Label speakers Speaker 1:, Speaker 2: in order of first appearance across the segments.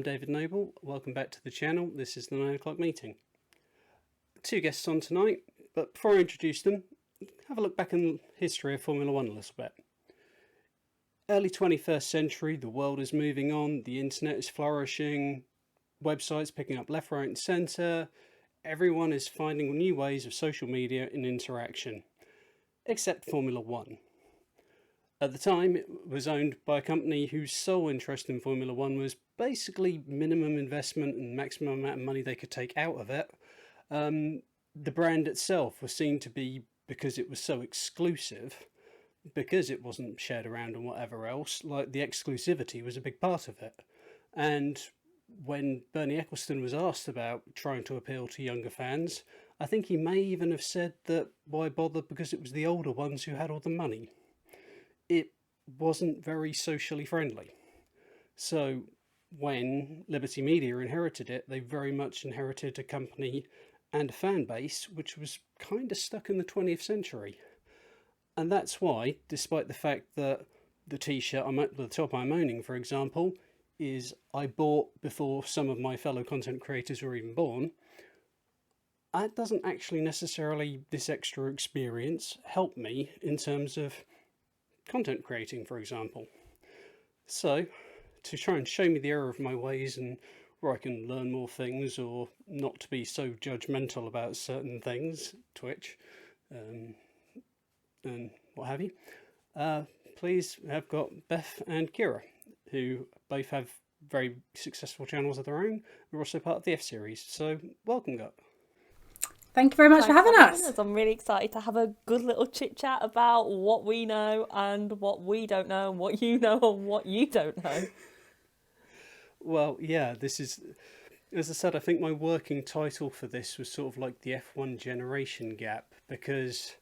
Speaker 1: David Noble. Welcome back to the channel. This is the 9 o'clock meeting. Two guests on tonight, but before I introduce them, have a look back in the history of Formula One a little bit. Early 21st century, the world is moving on, the internet is flourishing, websites picking up left, right and centre. Everyone is finding new ways of social media and interaction, except Formula One. At the time, it was owned by a company whose sole interest in Formula One was basically minimum investment and maximum amount of money they could take out of it. The brand itself was seen to be, because it was so exclusive, because it wasn't shared around and whatever else, like the exclusivity was a big part of it. And when Bernie Ecclestone was asked about trying to appeal to younger fans, I think he may even have said that why bother, because it was the older ones who had all the money. It wasn't very socially friendly. So when Liberty Media inherited it, they very much inherited a company and a fan base which was kind of stuck in the 20th century. And that's why, despite the fact that the t-shirt I'm at the top I'm owning, for example, is I bought before some of my fellow content creators were even born, that doesn't actually necessarily, this extra experience, help me in terms of content creating, for example. So, to try and show me the error of my ways and where I can learn more things or not to be so judgmental about certain things, Twitch, and what have you, please have got Beth and Keira, who both have very successful channels of their own. We're also part of the F series, so welcome, guys.
Speaker 2: Thank you very much for having us.
Speaker 3: I'm really excited to have a good little chit chat about what we know and what we don't know, and what you know and what you don't know.
Speaker 1: Well, yeah, this is, as I said, I think my working title for this was sort of like the F1 generation gap, because,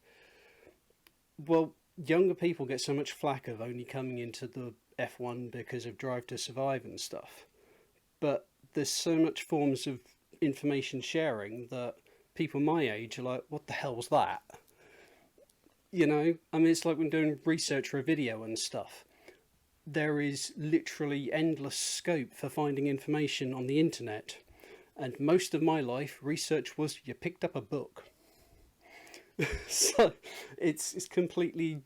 Speaker 1: well, younger people get so much flack of only coming into the F1 because of Drive to Survive and stuff. But there's so much forms of information sharing that people my age are like, what the hell's that? You know, I mean, it's like when doing research for a video and stuff. There is literally endless scope for finding information on the internet. And most of my life, research was you picked up a book. So it's completely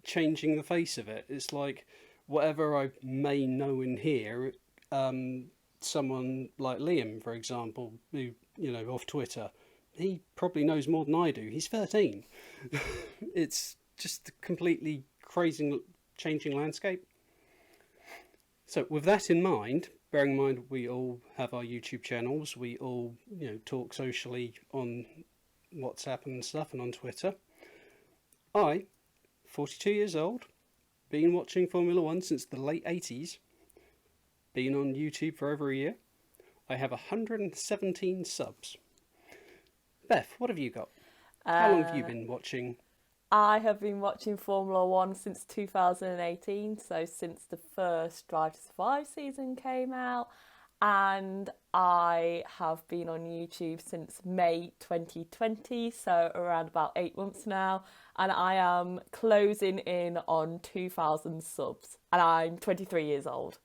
Speaker 1: changing the face of it. It's like whatever I may know in here, someone like Liam, for example, who, you know, off Twitter, he probably knows more than I do. He's 13. It's just a completely crazy changing landscape. So with that in mind, bearing in mind we all have our YouTube channels, we all, you know, talk socially on WhatsApp and stuff and on Twitter. I, 42 years old, been watching Formula One since the late 80s, been on YouTube for over a year. I have 117 subs. Beth, what have you got? How long have you been watching?
Speaker 3: I have been watching Formula One since 2018, so since the first Drive to Survive season came out, and I have been on YouTube since May 2020, so around about 8 months now, and I am closing in on 2,000 subs, and I'm 23 years old.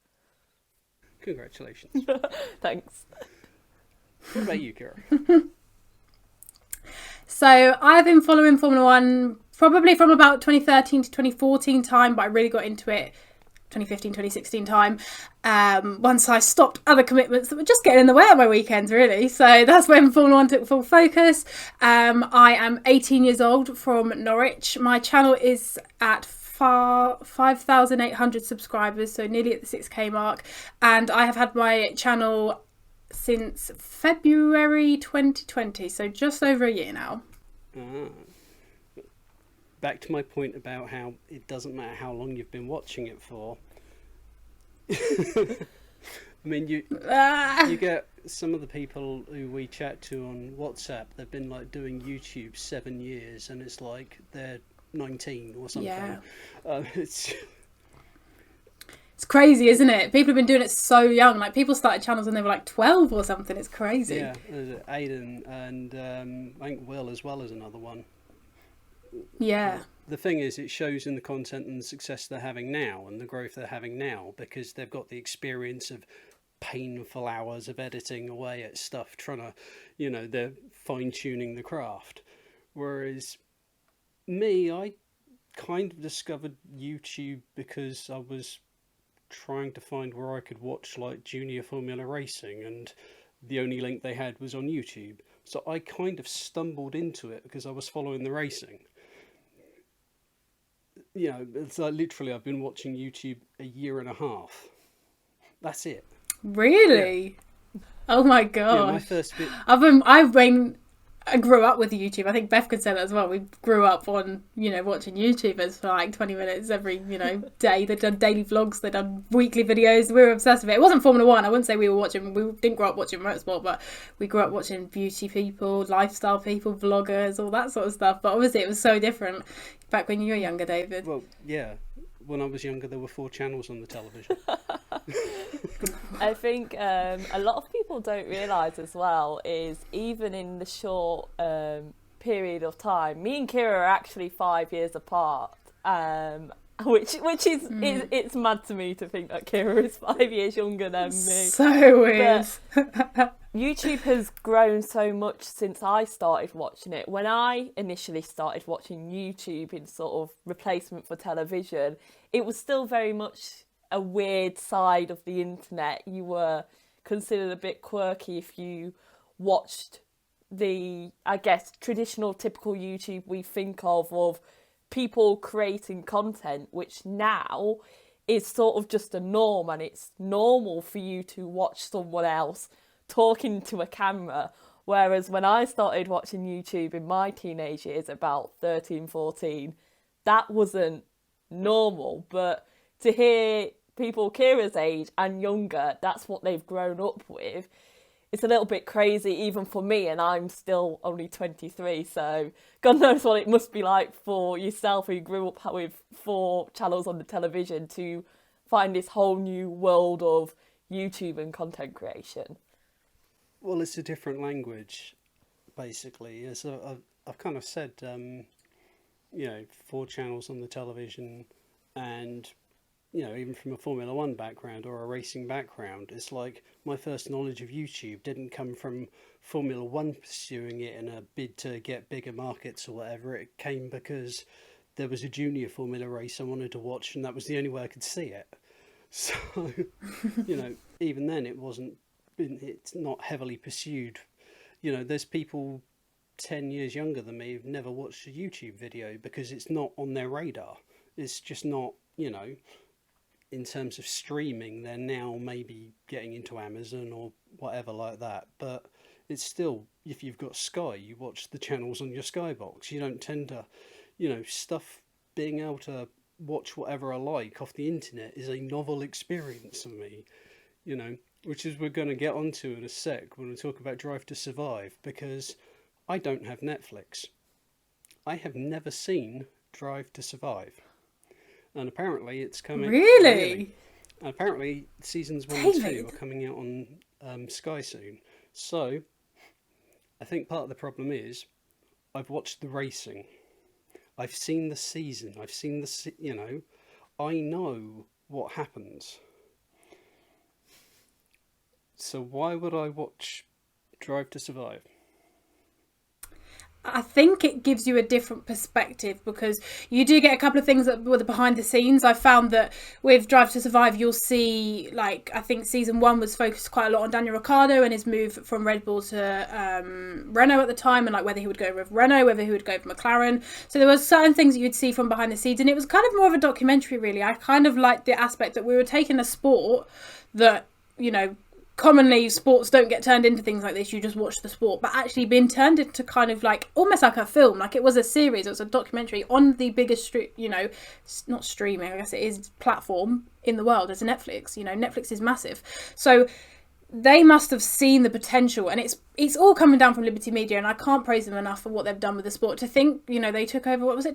Speaker 1: Congratulations.
Speaker 3: Thanks.
Speaker 1: What about you, Keira?
Speaker 2: So I've been following Formula One probably from about 2013 to 2014 time, but I really got into it 2015, 2016 time, once I stopped other commitments that were just getting in the way of my weekends, really. So that's when Formula One took full focus. I am 18 years old from Norwich. My channel is at 5,800 subscribers, so nearly at the 6k mark, and I have had my channel since February 2020, so just over a year now.
Speaker 1: Back to my point about how it doesn't matter how long you've been watching it for. I mean, you get some of the people who we chat to on WhatsApp, they've been like doing YouTube 7 years, and it's like they're 19 or something.
Speaker 2: Yeah.
Speaker 1: It's
Speaker 2: crazy, isn't it? People have been doing it so young. Like, people started channels when they were like 12 or something. It's crazy.
Speaker 1: Yeah, Aiden and I think Will as well as another one.
Speaker 2: Yeah.
Speaker 1: The thing is, it shows in the content and the success they're having now and the growth they're having now, because they've got the experience of painful hours of editing away at stuff, trying to, they're fine-tuning the craft. Whereas me, I kind of discovered YouTube because I was trying to find where I could watch like junior Formula Racing, and the only link they had was on YouTube. So I kind of stumbled into it because I was following the racing. It's like literally I've been watching YouTube a year and a half. That's it.
Speaker 2: Really? Yeah. Oh my god.
Speaker 1: Yeah, my first bit.
Speaker 2: I grew up with YouTube. I think Beth could say that as well. We grew up on, watching YouTubers for like 20 minutes every, day. They'd done daily vlogs, they'd done weekly videos. We were obsessed with it. It wasn't Formula One. I wouldn't say we didn't grow up watching motorsport, but we grew up watching beauty people, lifestyle people, vloggers, all that sort of stuff. But obviously it was so different back when you were younger, David.
Speaker 1: Well, yeah. When I was younger, there were 4 channels on the television.
Speaker 3: I think a lot of people don't realise as well is even in the short period of time, me and Keira are actually 5 years apart, which is it's mad to me to think that Keira is 5 years younger than me.
Speaker 2: So weird.
Speaker 3: But YouTube has grown so much since I started watching it. When I initially started watching YouTube in sort of replacement for television, it was still very much a weird side of the internet. You were considered a bit quirky if you watched the, I guess, traditional typical YouTube we think of people creating content, which now is sort of just a norm, and it's normal for you to watch someone else talking to a camera. Whereas when I started watching YouTube in my teenage years, about 13, 14, that wasn't normal. But to hear people Keira's age and younger, that's what they've grown up with, it's a little bit crazy even for me, and I'm still only 23, so God knows what it must be like for yourself who grew up with 4 channels on the television to find this whole new world of YouTube and content creation.
Speaker 1: Well, it's a different language, basically. As I've kind of said, 4 channels on the television, and even from a Formula One background or a racing background, it's like my first knowledge of YouTube didn't come from Formula One pursuing it in a bid to get bigger markets or whatever. It came because there was a junior Formula race I wanted to watch, and that was the only way I could see it. So, even then it's not heavily pursued. There's people 10 years younger than me who've never watched a YouTube video because it's not on their radar. It's just not, in terms of streaming, they're now maybe getting into Amazon or whatever like that. But it's still, if you've got Sky, you watch the channels on your Sky box. You don't tend to, stuff, being able to watch whatever I like off the internet is a novel experience for me, which is we're going to get onto in a sec when we talk about Drive to Survive, because I don't have Netflix. I have never seen Drive to Survive. And apparently it's coming...
Speaker 2: Really?
Speaker 1: And apparently seasons 1 and 2 are coming out on Sky soon. So, I think part of the problem is I've watched the racing. I've seen the season. I've seen the... I know what happens. So why would I watch Drive to Survive?
Speaker 2: I think it gives you a different perspective because you do get a couple of things that were the behind the scenes. I found that with Drive to Survive, you'll see, I think season 1 was focused quite a lot on Daniel Ricciardo and his move from Red Bull to Renault at the time, and whether he would go with Renault, whether he would go with McLaren. So there were certain things that you'd see from behind the scenes, and it was kind of more of a documentary, really. I kind of liked the aspect that we were taking a sport that, commonly sports don't get turned into things like this. You just watch the sport, but actually being turned into kind of almost like a film, like it was a series. It was a documentary on the biggest not streaming, I guess it is, platform in the world. It's Netflix. Netflix is massive, so they must have seen the potential, and it's all coming down from Liberty Media, and I can't praise them enough for what they've done with the sport. To think, they took over, what was it,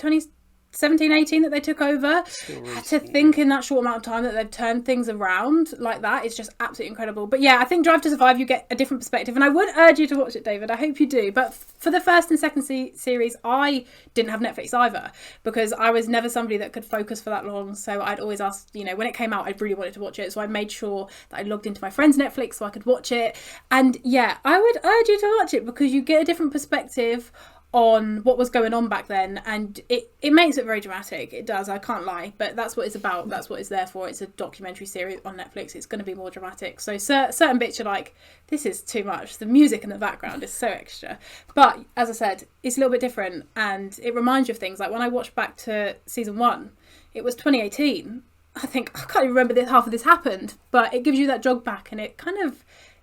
Speaker 2: 17, 18 that they took over.
Speaker 1: Still
Speaker 2: To
Speaker 1: recent,
Speaker 2: think in that short amount of time that they've turned things around like that is just absolutely incredible. But yeah, I think Drive to Survive, you get a different perspective, and I would urge you to watch it, David. I hope you do. But for the first and second series, I didn't have Netflix either, because I was never somebody that could focus for that long. So I'd always ask, you know, when it came out, I really wanted to watch it, so I made sure that I logged into my friend's Netflix so I could watch it. And yeah, I would urge you to watch it, because you get a different perspective on what was going on back then, and it makes it very dramatic. It does, I can't lie, but that's what it's about. That's what it's there for. It's a documentary series on Netflix. It's going to be more dramatic, so certain bits you're like, this is too much. The music in the background is so extra, but as I said, it's a little bit different, and it reminds you of things. Like when I watched back to season 1, it was 2018. I think I can't even remember that half of this happened, but it gives you that jog back, and it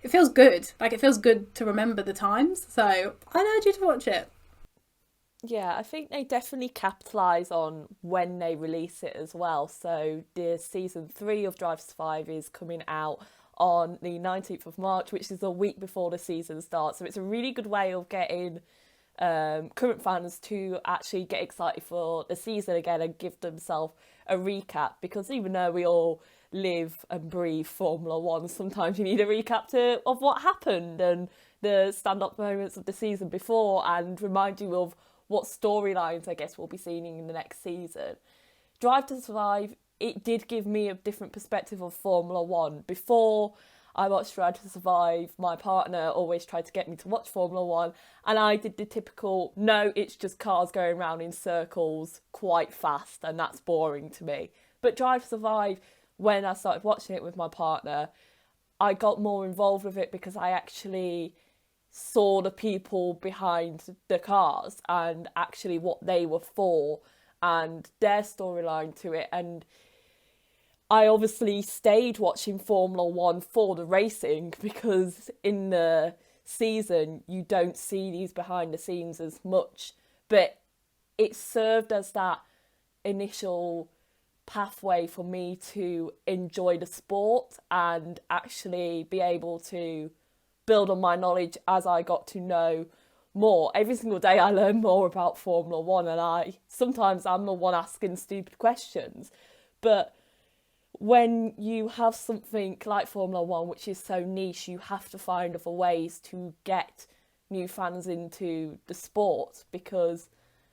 Speaker 2: feels good. Like, it feels good to remember the times, so I'd urge you to watch it.
Speaker 3: Yeah, I think they definitely capitalise on when they release it as well. So the season 3 of Drive to Survive is coming out on the 19th of March, which is a week before the season starts. So it's a really good way of getting current fans to actually get excited for the season again and give themselves a recap, because even though we all live and breathe Formula One, sometimes you need a recap of what happened and the stand-up moments of the season before, and remind you of what storylines I guess we'll be seeing in the next season. Drive to Survive, it did give me a different perspective of Formula One. Before I watched Drive to Survive, my partner always tried to get me to watch Formula One, and I did the typical, no, it's just cars going around in circles quite fast, and that's boring to me. But Drive to Survive, when I started watching it with my partner, I got more involved with it because I actually saw the people behind the cars and actually what they were for and their storyline to it. And I obviously stayed watching Formula One for the racing, because in the season you don't see these behind the scenes as much, but it served as that initial pathway for me to enjoy the sport and actually be able to build on my knowledge as I got to know more. Every single day I learn more about Formula One, and sometimes I'm the one asking stupid questions. But when you have something like Formula One, which is so niche, you have to find other ways to get new fans into the sport, because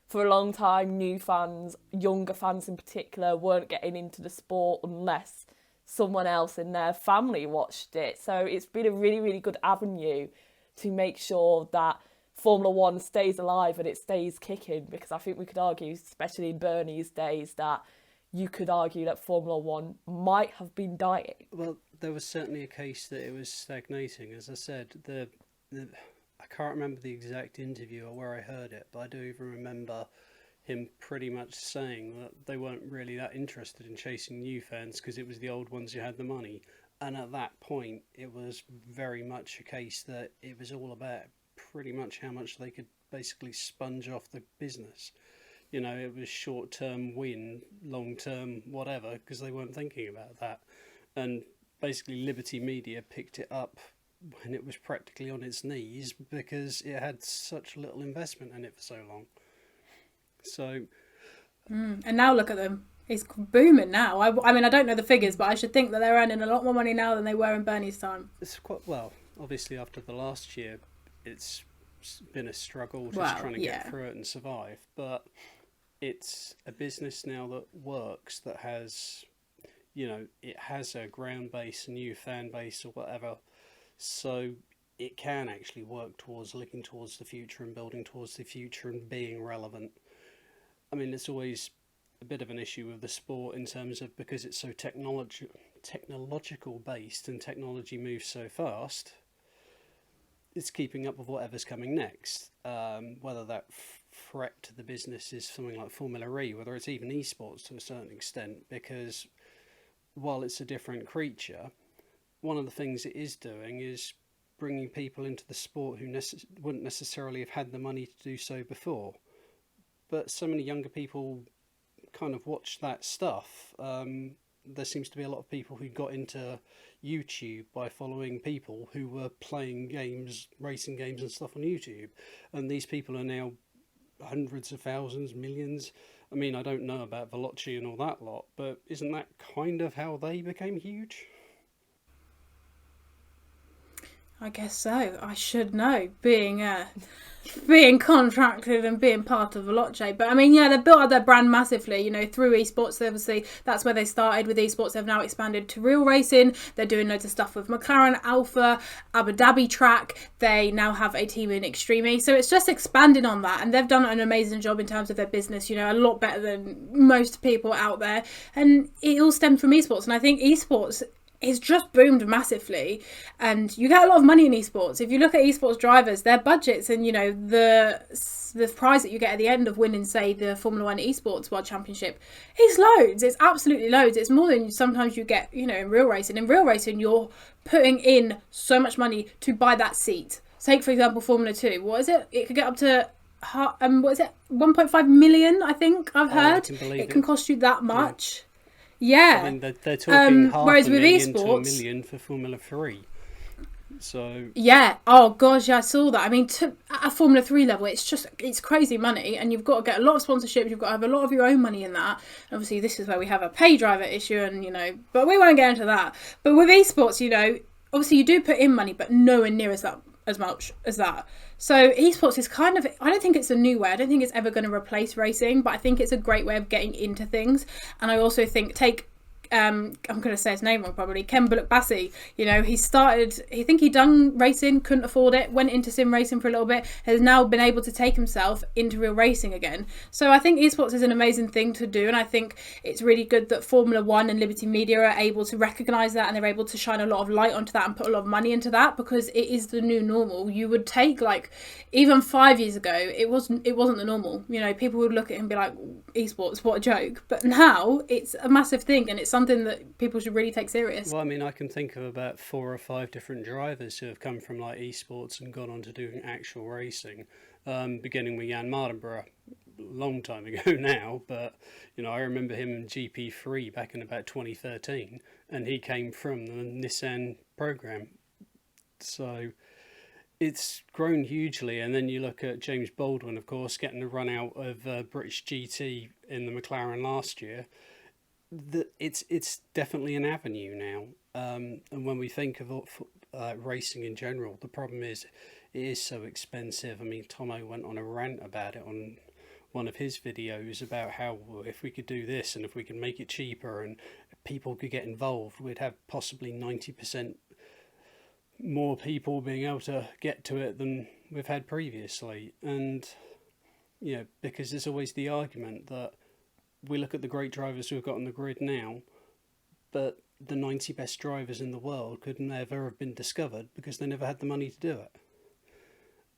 Speaker 3: for a long time, new fans, younger fans in particular, weren't getting into the sport unless someone else in their family watched it. So it's been a really, really good avenue to make sure that Formula One stays alive and it stays kicking, because I think we could argue, especially in Bernie's days, that you could argue that Formula One might have been dying.
Speaker 1: Well, there was certainly a case that it was stagnating. As I said, I can't remember the exact interview or where I heard it, but I do even remember him pretty much saying that they weren't really that interested in chasing new fans because it was the old ones who had the money. And at that point, it was very much a case that it was all about pretty much how much they could basically sponge off the business. You know, it was short-term win, long-term whatever, because they weren't thinking about that. And basically Liberty Media picked it up when it was practically on its knees because it had such little investment in it for so long. So,
Speaker 2: and now look at them. It's booming now. I mean, I don't know the figures, but I should think that they're earning a lot more money now than they were in Bernie's time.
Speaker 1: it's quite well. Obviously, after the last year, it's been a struggle just trying to get through it and survive. But it's a business now that works, that has, you know, it has a ground base, a new fan base or whatever. So it can actually work towards looking towards the future and building towards the future and being relevant. I mean, it's always a bit of an issue with the sport in terms of, because it's so technological based and technology moves so fast, it's keeping up with whatever's coming next. Whether that threat to the business is something like Formula E, whether it's even esports to a certain extent, because while it's a different creature, one of the things it is doing is bringing people into the sport who wouldn't necessarily have had the money to do so before. But so many younger people kind of watch that stuff. There seems to be a lot of people who got into YouTube by following people who were playing games, racing games and stuff on YouTube. And these people are now hundreds of thousands, millions. I mean, I don't know about Veloci and all that lot, but isn't that kind of how they became huge?
Speaker 2: I guess so. I should know, being contracted and being part of Veloci. But I mean, yeah, they've built up their brand massively, you know, through esports. Obviously, that's where they started with esports. They've now expanded to real racing. They're doing loads of stuff with McLaren, Alpha, Abu Dhabi track. They now have a team in Extreme. So it's just expanding on that. And they've done an amazing job in terms of their business, you know, a lot better than most people out there. And it all stemmed from esports. And I think esports, it's just boomed massively, and you get a lot of money in esports. If you look at esports drivers, their budgets and, you know, the prize that you get at the end of winning, say, the Formula 1 esports World Championship is loads. It's absolutely loads. It's more than sometimes you get, you know, in real racing. In real racing, you're putting in so much money to buy that seat. Take, for example, Formula 2. What is it? It could get up to, what is it? 1.5 million, I think I've heard. It can cost you that much. Yeah.
Speaker 1: I mean, they're talking half
Speaker 2: whereas
Speaker 1: a
Speaker 2: with
Speaker 1: million to
Speaker 2: esports,
Speaker 1: $1 million for Formula 3. So
Speaker 2: yeah, oh gosh, yeah, I saw that. I mean, at a Formula 3 level, it's crazy money, and you've got to get a lot of sponsorships, you've got to have a lot of your own money in that. Obviously, this is where we have a pay driver issue, and, you know, but we won't get into that. But with esports, you know, obviously you do put in money, but nowhere near as much as that. So esports is kind of, I don't think it's a new way. I don't think it's ever going to replace racing, but I think it's a great way of getting into things. And I also think, I'm going to say his name wrong probably, Ken Bullock-Bassey, you know, he think he'd done racing, couldn't afford it, went into sim racing for a little bit, has now been able to take himself into real racing again. So I think esports is an amazing thing to do, and I think it's really good that Formula 1 and Liberty Media are able to recognise that, and they're able to shine a lot of light onto that and put a lot of money into that, because it is the new normal. You would take, like, even 5 years ago, it wasn't the normal. You know, people would look at it and be like, esports, what a joke. But now it's a massive thing, and it's something that people should really take serious.
Speaker 1: Well, I mean, I can think of about 4 or 5 different drivers who have come from like esports and gone on to doing actual racing, beginning with Jan Mardenborough a long time ago now, but, you know, I remember him in GP3 back in about 2013, and he came from the Nissan program. So it's grown hugely. And then you look at James Baldwin, of course, getting a run out of British GT in the McLaren last year. It's definitely an avenue now, and when we think of racing in general, the problem is it is so expensive. I mean, Tomo went on a rant about it on one of his videos about how, if we could do this and if we could make it cheaper and people could get involved, we'd have possibly 90% more people being able to get to it than we've had previously. And, you know, because there's always the argument that we look at the great drivers who have got on the grid now, but the 90 best drivers in the world could never have been discovered because they never had the money to do it.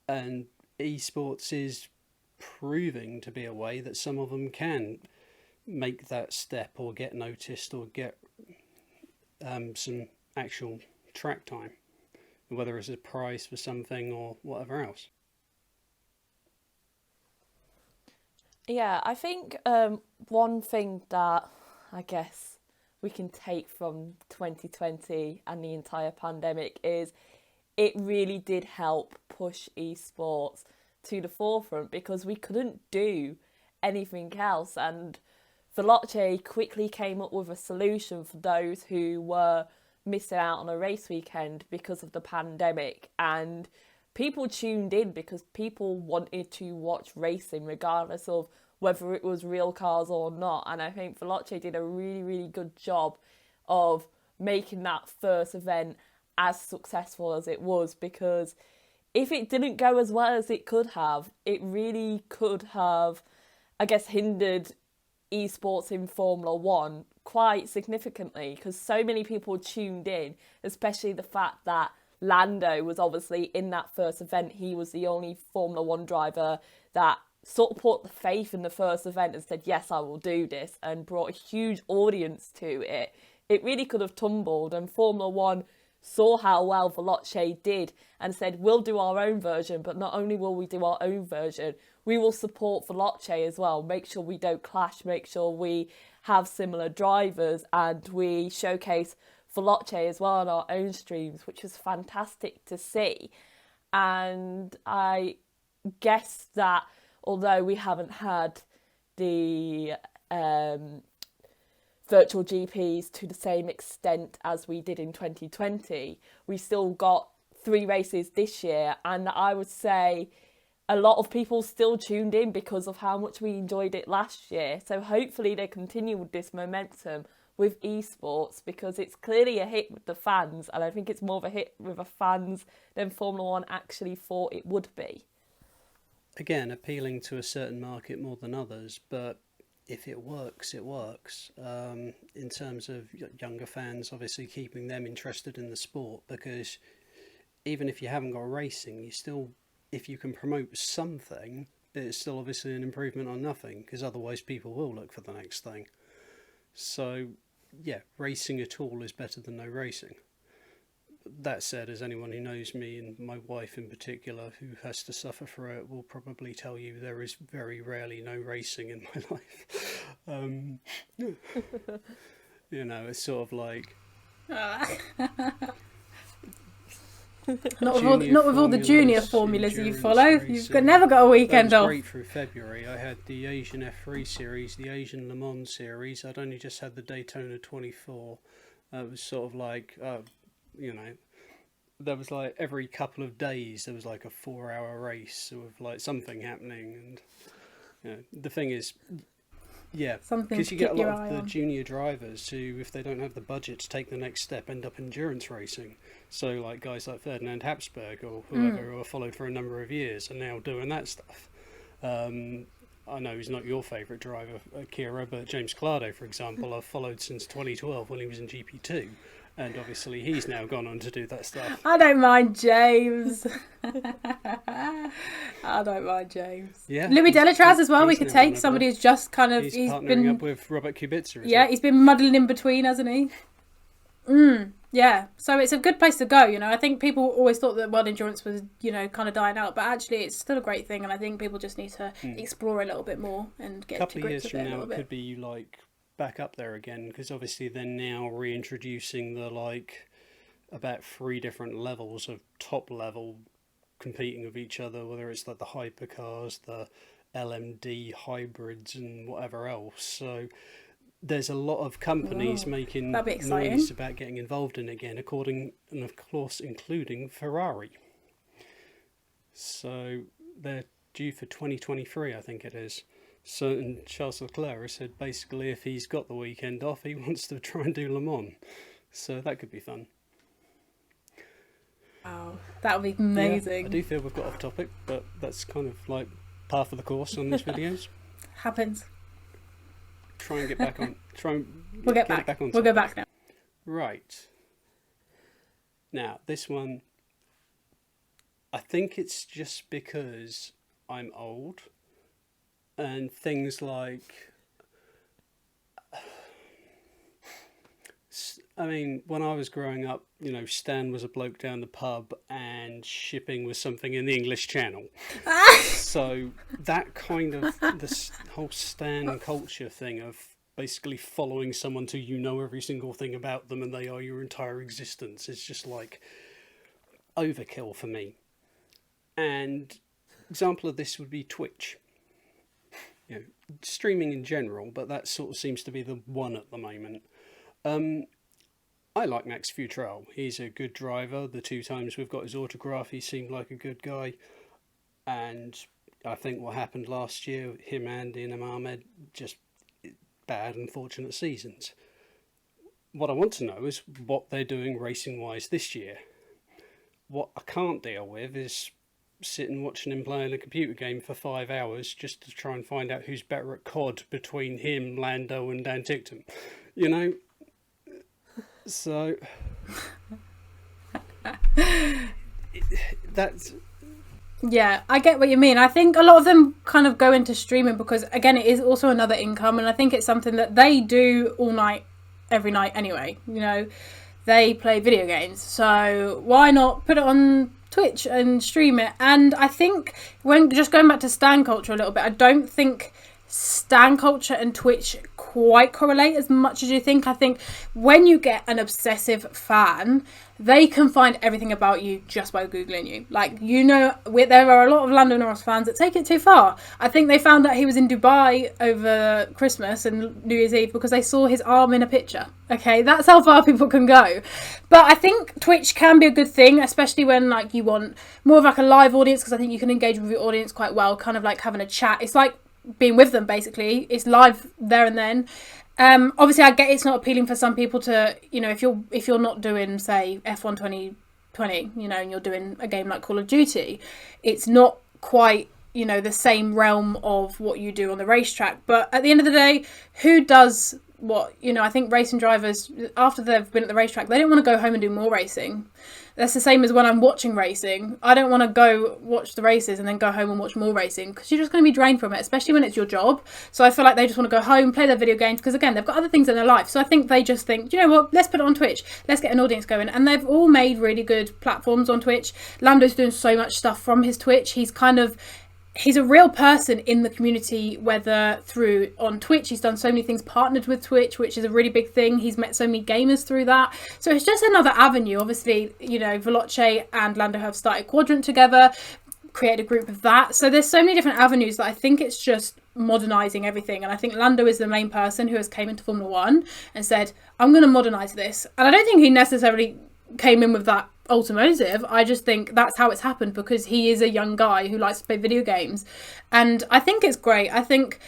Speaker 1: And esports is proving to be a way that some of them can make that step or get noticed or get some actual track time, whether it's a prize for something or whatever else.
Speaker 3: Yeah, I think one thing that I guess we can take from 2020 and the entire pandemic is it really did help push esports to the forefront, because we couldn't do anything else, and Veloci quickly came up with a solution for those who were missing out on a race weekend because of the pandemic, and people tuned in because people wanted to watch racing regardless of whether it was real cars or not. And I think Veloci did a really, really good job of making that first event as successful as it was, because if it didn't go as well as it could have, it really could have, I guess, hindered esports in Formula 1 quite significantly, because so many people tuned in, especially the fact that Lando was obviously in that first event. He was the only Formula 1 driver that sort of put the faith in the first event and said, yes, I will do this, and brought a huge audience to it. It really could have tumbled, and Formula 1 saw how well Veloci did and said, we'll do our own version, but not only will we do our own version, we will support Veloci as well, make sure we don't clash, make sure we have similar drivers, and we showcase Veloci as well on our own streams, which was fantastic to see. And I guess that although we haven't had the virtual GPs to the same extent as we did in 2020, we still got 3 races this year, and I would say a lot of people still tuned in because of how much we enjoyed it last year. So hopefully they continue with this momentum with esports, because it's clearly a hit with the fans, and I think it's more of a hit with the fans than Formula One actually thought it would be.
Speaker 1: Again, appealing to a certain market more than others, but if it works, it works. In terms of younger fans, obviously keeping them interested in the sport, because even if you haven't got racing, you still, if you can promote something, it's still obviously an improvement on nothing, because otherwise people will look for the next thing. So, yeah, racing at all is better than no racing. That said, as anyone who knows me, and my wife in particular, who has to suffer for it, will probably tell you there is very rarely no racing in my life. You know, it's sort of like...
Speaker 2: Not with all the junior formulas you follow.
Speaker 1: Racing.
Speaker 2: You've never got a weekend
Speaker 1: that was
Speaker 2: off.
Speaker 1: Great through February. I had the Asian F3 series, the Asian Le Mans series. I'd only just had the Daytona 24. It was sort of like, you know, there was like every couple of days there was like a 4-hour race with like something happening. And you know, the thing is, yeah, because you get a lot of the junior drivers who, if they don't have the budget to take the next step, end up endurance racing. So like guys like Ferdinand Habsburg or whoever who are followed for a number of years are now doing that stuff. I know he's not your favourite driver, Keira, but James Clardo, for example, I've followed since 2012 when he was in GP2. And obviously he's now gone on to do that stuff.
Speaker 2: I don't mind James. I don't mind James.
Speaker 1: Yeah,
Speaker 2: Louis Delatraz as well. We could take somebody who's just kind of...
Speaker 1: He's partnering up with Robert Kubica.
Speaker 2: Yeah, he's been muddling in between, hasn't he? Yeah, so it's a good place to go, you know. I think people always thought that world endurance was, you know, kind of dying out, but actually it's still a great thing, and I think people just need to explore a little bit more and get to grips with it a little bit.
Speaker 1: A couple of years from now, it could be like back up there again, because obviously they're now reintroducing the like about 3 different levels of top level competing with each other, whether it's like the hypercars, the LMD hybrids, and whatever else. So there's a lot of companies making noise about getting involved in it again, and of course including Ferrari. So they're due for 2023, I think it is. So, and Charles Leclerc has said basically if he's got the weekend off, he wants to try and do Le Mans. So that could be fun.
Speaker 2: Wow, that would be amazing.
Speaker 1: Yeah, I do feel we've got off topic, but that's kind of like par for the course on these videos.
Speaker 2: Happens.
Speaker 1: Try and get back on.
Speaker 2: We'll get back on. We'll go back now.
Speaker 1: Right. Now, this one, I think it's just because I'm old and things like, I mean, when I was growing up, you know, Stan was a bloke down the pub and shipping was something in the English Channel. So that kind of, this whole Stan culture thing of basically following someone till you know every single thing about them and they are your entire existence is just like overkill for me. And example of this would be Twitch. You know, streaming in general, but that sort of seems to be the one at the moment. I like Max Futrell. He's a good driver. The 2 times we've got his autograph, he seemed like a good guy. And I think what happened last year, him and Inam Ahmed, just bad, unfortunate seasons. What I want to know is what they're doing racing-wise this year. What I can't deal with is sitting watching him playing a computer game for 5 hours just to try and find out who's better at COD between him, Lando and Dan Tickton. You know? So that's...
Speaker 2: Yeah, I get what you mean. I think a lot of them kind of go into streaming because, again, it is also another income, and I think it's something that they do all night, every night anyway. You know, they play video games, so why not put it on Twitch and stream it? And I think, when just going back to Stan culture a little bit, I don't think Stan culture and Twitch quite correlate as much as you think. I think when you get an obsessive fan, they can find everything about you just by Googling you. Like, you know, there are a lot of Lando Norris fans that take it too far. I think they found out he was in Dubai over Christmas and New Year's Eve because they saw his arm in a picture. Okay, that's how far people can go. But I think Twitch can be a good thing, especially when like you want more of like a live audience, because I think you can engage with your audience quite well, kind of like having a chat. It's like being with them, basically. It's live there and then. Obviously I get it's not appealing for some people to, you know, if you're not doing, say, F1 2020, you know, and you're doing a game like Call of Duty, it's not quite, you know, the same realm of what you do on the racetrack. But at the end of the day, who does what? You know, I think racing drivers, after they've been at the racetrack, they don't want to go home and do more racing. That's the same as when I'm watching racing. I don't want to go watch the races and then go home and watch more racing, because you're just going to be drained from it, especially when it's your job. So I feel like they just want to go home, play their video games, because again, they've got other things in their life. So I think they just think, you know what, let's put it on Twitch. Let's get an audience going. And they've all made really good platforms on Twitch. Lando's doing so much stuff from his Twitch. He's a real person in the community, whether through on Twitch. He's done so many things partnered with Twitch, which is a really big thing. He's met so many gamers through that. So it's just another avenue. Obviously, you know, Veloce and Lando have started Quadrant together, created a group of that. So there's so many different avenues that I think it's just modernising everything. And I think Lando is the main person who has came into Formula One and said, I'm going to modernise this. And I don't think he necessarily came in with that automotive. I just think that's how it's happened, because he is a young guy who likes to play video games, and I think it's great. I think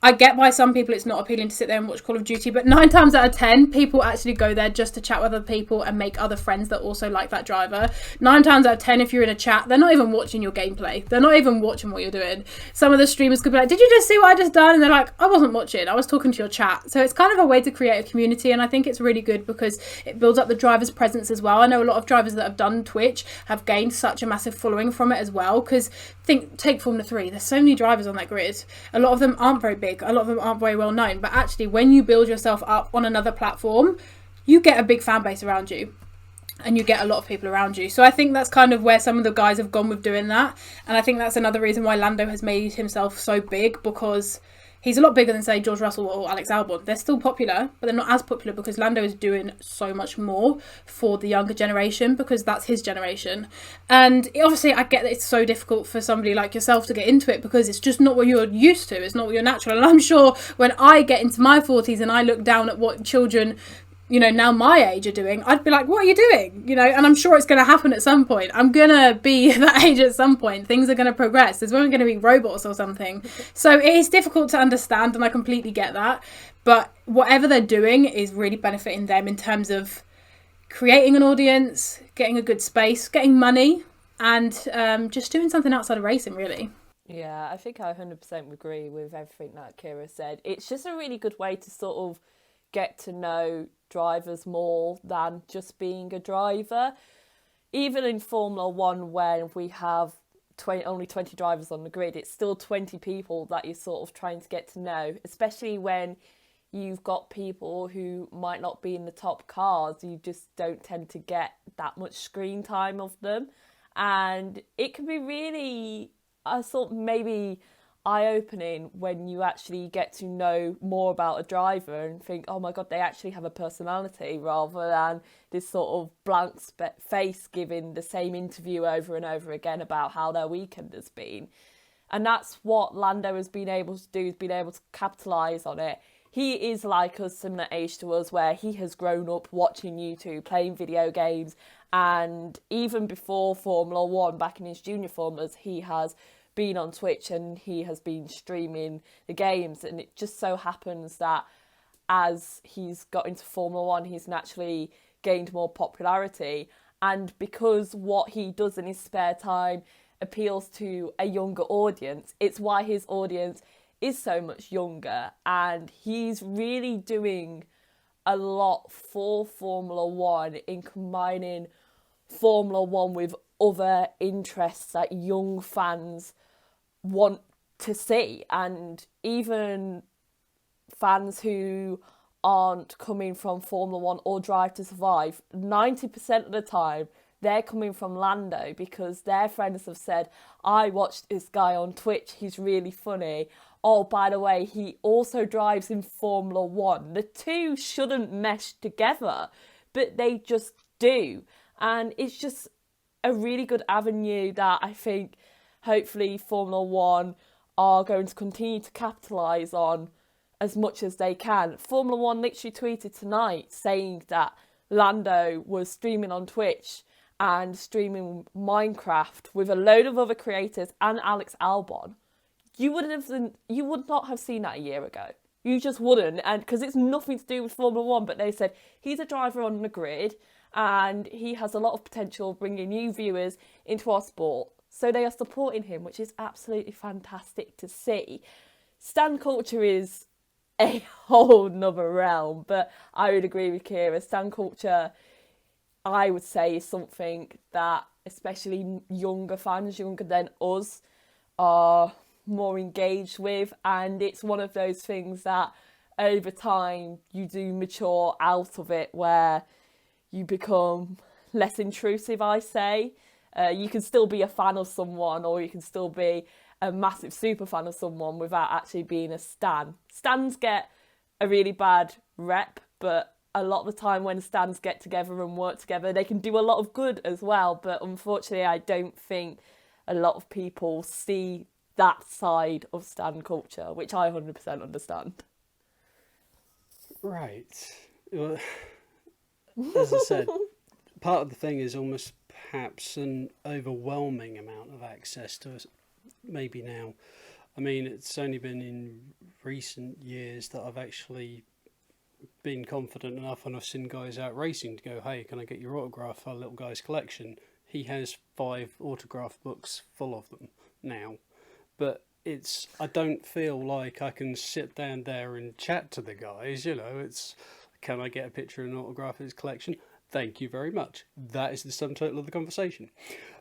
Speaker 2: I get why some people it's not appealing to sit there and watch Call of Duty, but 9 times out of 10 people actually go there just to chat with other people and make other friends that also like that driver. 9 times out of 10, if you're in a chat, they're not even watching your gameplay. They're not even watching what you're doing. Some of the streamers could be like, did you just see what I just done? And they're like, I wasn't watching, I was talking to your chat. So it's kind of a way to create a community, and I think it's really good because it builds up the driver's presence as well. I know a lot of drivers that have done Twitch have gained such a massive following from it as well, because take Formula 3, there's so many drivers on that grid. A lot of them aren't very big, a lot of them aren't very well known, but actually when you build yourself up on another platform, you get a big fan base around you and you get a lot of people around you. So I think that's kind of where some of the guys have gone with doing that, and I think that's another reason why Lando has made himself so big, because he's a lot bigger than, say, George Russell or Alex Albon. They're still popular, but they're not as popular because Lando is doing so much more for the younger generation, because that's his generation. And obviously, I get that it's so difficult for somebody like yourself to get into it, because it's just not what you're used to. It's not what you're natural. And I'm sure when I get into my 40s and I look down at what children, you know, now my age are doing, I'd be like, what are you doing? You know, and I'm sure it's going to happen at some point. I'm going to be that age at some point. Things are going to progress. There's going to be robots or something. So it is difficult to understand, and I completely get that. But whatever they're doing is really benefiting them in terms of creating an audience, getting a good space, getting money, and just doing something outside of racing, really.
Speaker 3: Yeah, I think I 100% agree with everything that Keira said. It's just a really good way to sort of get to know drivers more than just being a driver. Even in Formula 1, when we have only 20 drivers on the grid, it's still 20 people that you're sort of trying to get to know, especially when you've got people who might not be in the top cars. You just don't tend to get that much screen time of them, and it can be really maybe eye-opening when you actually get to know more about a driver and think, oh my god, they actually have a personality, rather than this sort of blank face giving the same interview over and over again about how their weekend has been. And that's what Lando has been able to do, has been able to capitalise on it. He is like us, similar age to us, where he has grown up watching YouTube, playing video games, and even before Formula 1, back in his junior formulas, he has been on Twitch and he has been streaming the games. And it just so happens that as he's got into Formula 1, he's naturally gained more popularity. And because what he does in his spare time appeals to a younger audience, it's why his audience is so much younger. And he's really doing a lot for Formula 1 in combining Formula 1 with other interests that young fans want to see. And even fans who aren't coming from Formula 1 or Drive to Survive, 90% of the time they're coming from Lando because their friends have said, I watched this guy on Twitch, he's really funny. Oh, by the way, he also drives in Formula One. The two shouldn't mesh together, but they just do. And it's just a really good avenue that I think hopefully Formula One are going to continue to capitalise on as much as they can. Formula One literally tweeted tonight saying that Lando was streaming on Twitch and streaming Minecraft with a load of other creators and Alex Albon. You would not have seen that a year ago. You just wouldn't, and because it's nothing to do with Formula One, but they said he's a driver on the grid and he has a lot of potential bringing new viewers into our sport. So they are supporting him, which is absolutely fantastic to see. Stan culture is a whole nother realm, but I would agree with Keira. Stan culture, I would say, is something that especially younger fans, younger than us, are more engaged with, and it's one of those things that over time you do mature out of it, where you become less intrusive, I say. You can still be a fan of someone, or you can still be a massive super fan of someone without actually being a stan. Stans get a really bad rep, but a lot of the time when stans get together and work together, they can do a lot of good as well. But unfortunately, I don't think a lot of people see that side of stan culture, which I 100% understand.
Speaker 1: Right. Well, as I said, part of the thing is almost perhaps an overwhelming amount of access to us maybe now. I mean, it's only been in recent years that I've actually been confident enough, and I've seen guys out racing to go, hey, can I get your autograph for a little guy's collection? He has 5 autograph books full of them now. But I don't feel like I can sit down there and chat to the guys, it's, can I get a picture and autograph of his collection? Thank you very much. That is the sum total of the conversation.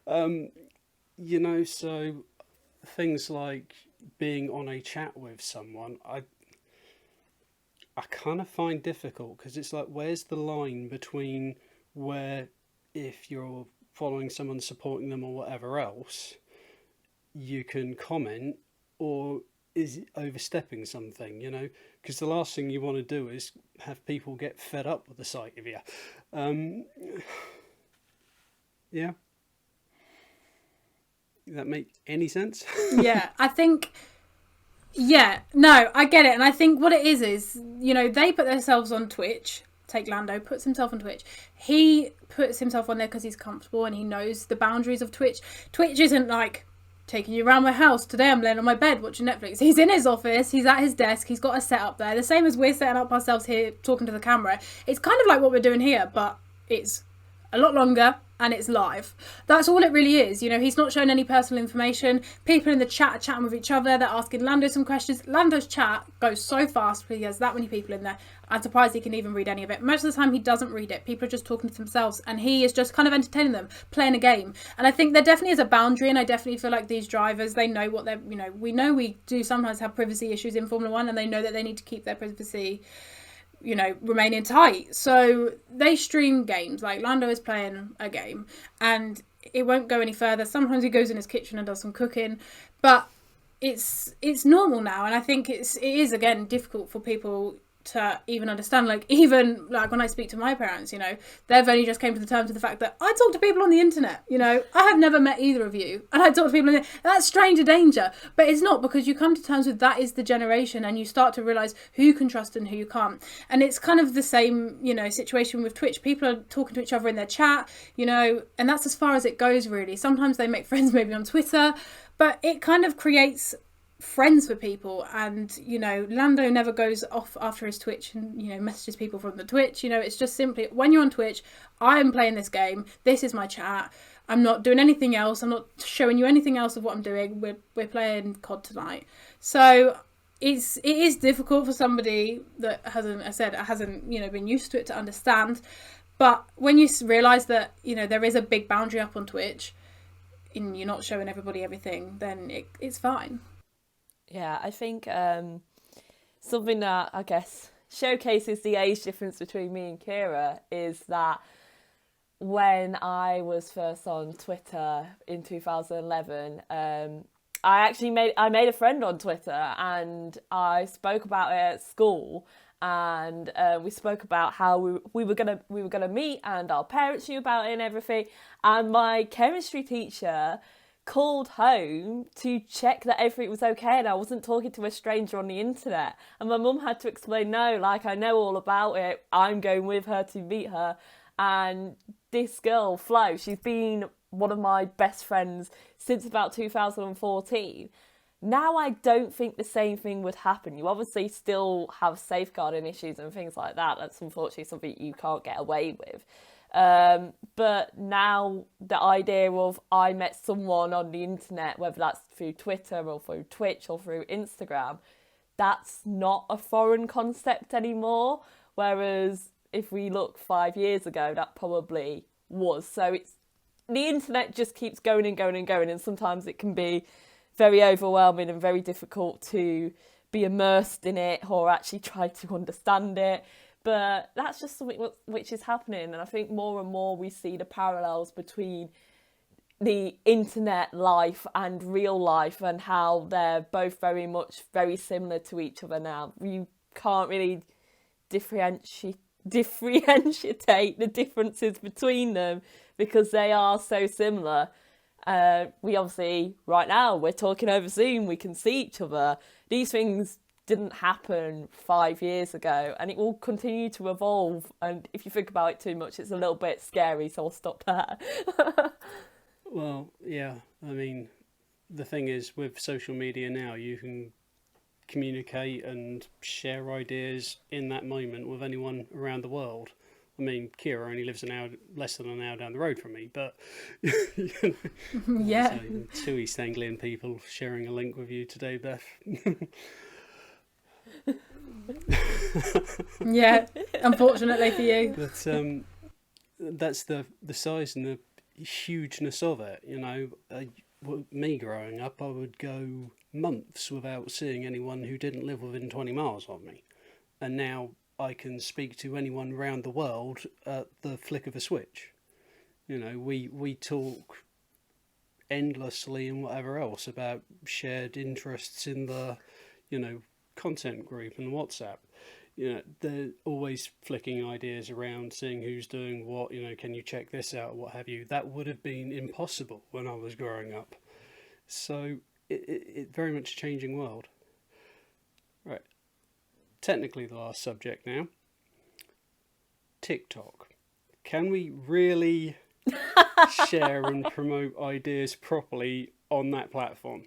Speaker 1: So things like being on a chat with someone, I kind of find difficult, because it's like, where's the line between where, if you're following someone, supporting them or whatever else, you can comment, or is it overstepping something, because the last thing you want to do is have people get fed up with the sight of you. Yeah. Does that make any sense?
Speaker 2: Yeah, I think, yeah, no, I get it. And I think what it is, they put themselves on Twitch. Take Lando, puts himself on Twitch. He puts himself on there because he's comfortable and he knows the boundaries of Twitch. Twitch isn't like taking you around my house. Today I'm laying on my bed watching Netflix. He's in his office, he's at his desk, he's got a setup there. The same as we're setting up ourselves here talking to the camera. It's kind of like what we're doing here, but it's a lot longer and it's live. That's all it really is. He's not showing any personal information. People in the chat are chatting with each other. They're asking Lando some questions. Lando's chat goes so fast because he has that many people in there. I'm surprised he can even read any of it. Most of the time he doesn't read it. People are just talking to themselves and he is just kind of entertaining them, playing a game. And I think there definitely is a boundary, and I definitely feel like these drivers, they know what they're, we know we do sometimes have privacy issues in Formula One, and they know that they need to keep their privacy remaining tight. So they stream games, like Lando is playing a game and it won't go any further. Sometimes he goes in his kitchen and does some cooking, but it's normal now. And I think it is again difficult for people to even understand, even when I speak to my parents, they've only just came to the terms with the fact that I talk to people on the internet, I have never met either of you, and I talk to people that's stranger danger. But it's not, because you come to terms with that is the generation, and you start to realise who you can trust and who you can't. And it's kind of the same, situation with Twitch. People are talking to each other in their chat, and that's as far as it goes, really. Sometimes they make friends maybe on Twitter, but it kind of creates friends for people. And Lando never goes off after his Twitch and messages people from the Twitch. It's just simply, when you're on Twitch, I'm playing this game, this is my chat, I'm not doing anything else, I'm not showing you anything else of what I'm doing, we're playing COD tonight. So it is difficult for somebody that hasn't been used to it to understand. But when you realise that there is a big boundary up on Twitch and you're not showing everybody everything, then it's fine.
Speaker 3: Yeah, I think something that I guess showcases the age difference between me and Keira is that when I was first on Twitter in 2011, I made a friend on Twitter, and I spoke about it at school, and we spoke about how we were gonna meet, and our parents knew about it and everything. And my chemistry teacher called home to check that everything was okay and I wasn't talking to a stranger on the internet. And my mum had to explain, no, like, I know all about it. I'm going with her to meet her. And this girl, Flo, she's been one of my best friends since about 2014. Now I don't think the same thing would happen. You obviously still have safeguarding issues and things like that. That's unfortunately something you can't get away with. But now the idea of I met someone on the internet, whether that's through Twitter or through Twitch or through Instagram, that's not a foreign concept anymore. Whereas if we look 5 years ago, that probably was. So the internet just keeps going and going and going, and sometimes it can be very overwhelming and very difficult to be immersed in it or actually try to understand it. But that's just something which is happening. And I think more and more we see the parallels between the internet life and real life, and how they're both very similar to each other now. You can't really differentiate the differences between them because they are so similar. We obviously, right now, we're talking over Zoom, we can see each other. These things didn't happen 5 years ago, and it will continue to evolve. And if you think about it too much, it's a little bit scary, so I'll stop there.
Speaker 1: Well, yeah, I mean, the thing is, with social media now, you can communicate and share ideas in that moment with anyone around the world. I mean, Keira only lives less than an hour down the road from me, but you know,
Speaker 2: Yeah.
Speaker 1: so, 2 East Anglian people sharing a link with you today, Beth.
Speaker 2: Yeah, unfortunately for you.
Speaker 1: But that's the size and the hugeness of it. You know, me growing up, I would go months without seeing anyone who didn't live within 20 miles of me, and now I can speak to anyone around the world at the flick of a switch. You know, we talk endlessly and whatever else about shared interests in the, you know, content group and WhatsApp. You know, they're always flicking ideas around, seeing who's doing what, you know, can you check this out, what have you. That would have been impossible when I was growing up. So it very much a changing world. Right. Technically the last subject now. TikTok. Can we really share and promote ideas properly on that platform?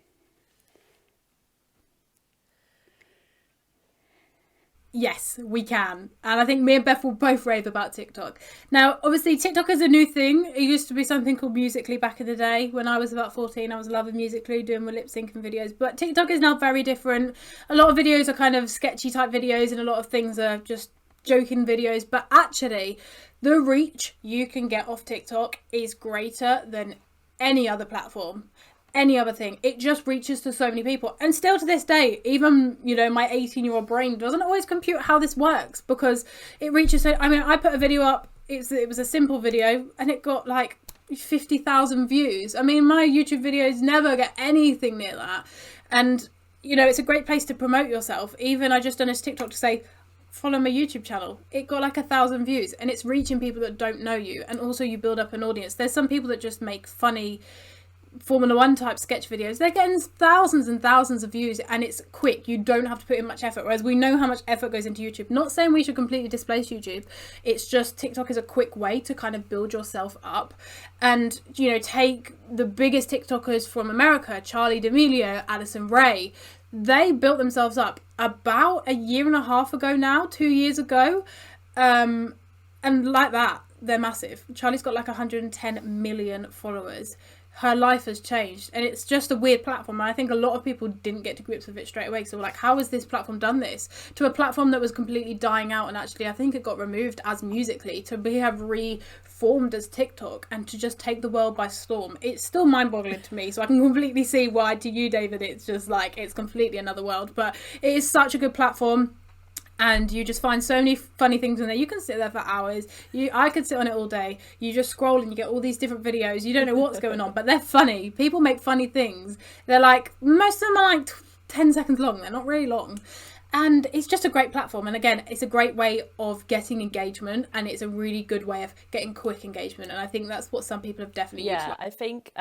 Speaker 2: Yes, we can. And I think me and Beth will both rave about TikTok. Now, obviously, TikTok is a new thing. It used to be something called Musical.ly back in the day. When I was about 14, I was loving Musical.ly, doing my lip syncing videos. But TikTok is now very different. A lot of videos are kind of sketchy type videos, and a lot of things are just joking videos. But actually, the reach you can get off TikTok is greater than any other platform. Any other thing. It just reaches to so many people, and still to this day, even, you know, my 18-year-old brain doesn't always compute how this works, because it reaches so, I mean, I put a video up, it was a simple video, and it got like 50,000 views. I mean, my YouTube videos never get anything near that. And, you know, it's a great place to promote yourself. Even I just done this TikTok to say, follow my YouTube channel. It got like 1,000 views, and it's reaching people that don't know you, and also you build up an audience. There's some people that just make funny Formula One type sketch videos. They're getting thousands and thousands of views, and it's quick. You don't have to put in much effort, whereas we know how much effort goes into YouTube. Not saying we should completely displace YouTube. It's just TikTok is a quick way to kind of build yourself up. And, you know, take the biggest TikTokers from America, Charlie D'Amelio, Addison Rae. They built themselves up about a year and a half ago now, 2 years ago. And like that, they're massive. Charlie's got like 110 million followers. Her life has changed, and it's just a weird platform, and I think a lot of people didn't get to grips with it straight away. So like, how has this platform done this to a platform that was completely dying out? And actually I think it got removed as Musical.ly to have reformed as TikTok, and to just take the world by storm. It's still mind-boggling to me, so I can completely see why to you, David, it's just like, it's completely another world. But it is such a good platform. And you just find so many funny things in there. You can sit there for hours. I could sit on it all day. You just scroll and you get all these different videos. You don't know what's going on, but they're funny. People make funny things. They're like, most of them are like 10 seconds long. They're not really long. And it's just a great platform. And again, it's a great way of getting engagement, and it's a really good way of getting quick engagement. And I think that's what some people have definitely used.
Speaker 3: Yeah, I think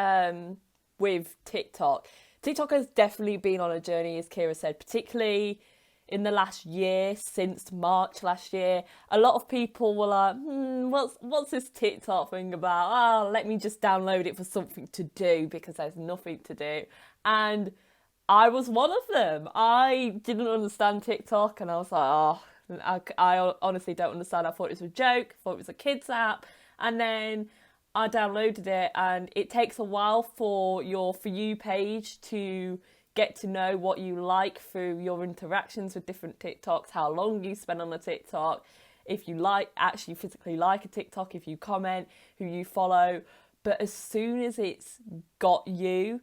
Speaker 3: with TikTok has definitely been on a journey, as Keira said, particularly in the last year, since March last year. A lot of people were like, what's this TikTok thing about? Oh, let me just download it for something to do because there's nothing to do. And I was one of them. I didn't understand TikTok, and I was like, I honestly don't understand. I thought it was a joke. I thought it was a kid's app. And then I downloaded it, and it takes a while for your For You page to get to know what you like through your interactions with different TikToks, how long you spend on a TikTok, if you actually physically like a TikTok, if you comment, who you follow. But as soon as it's got you,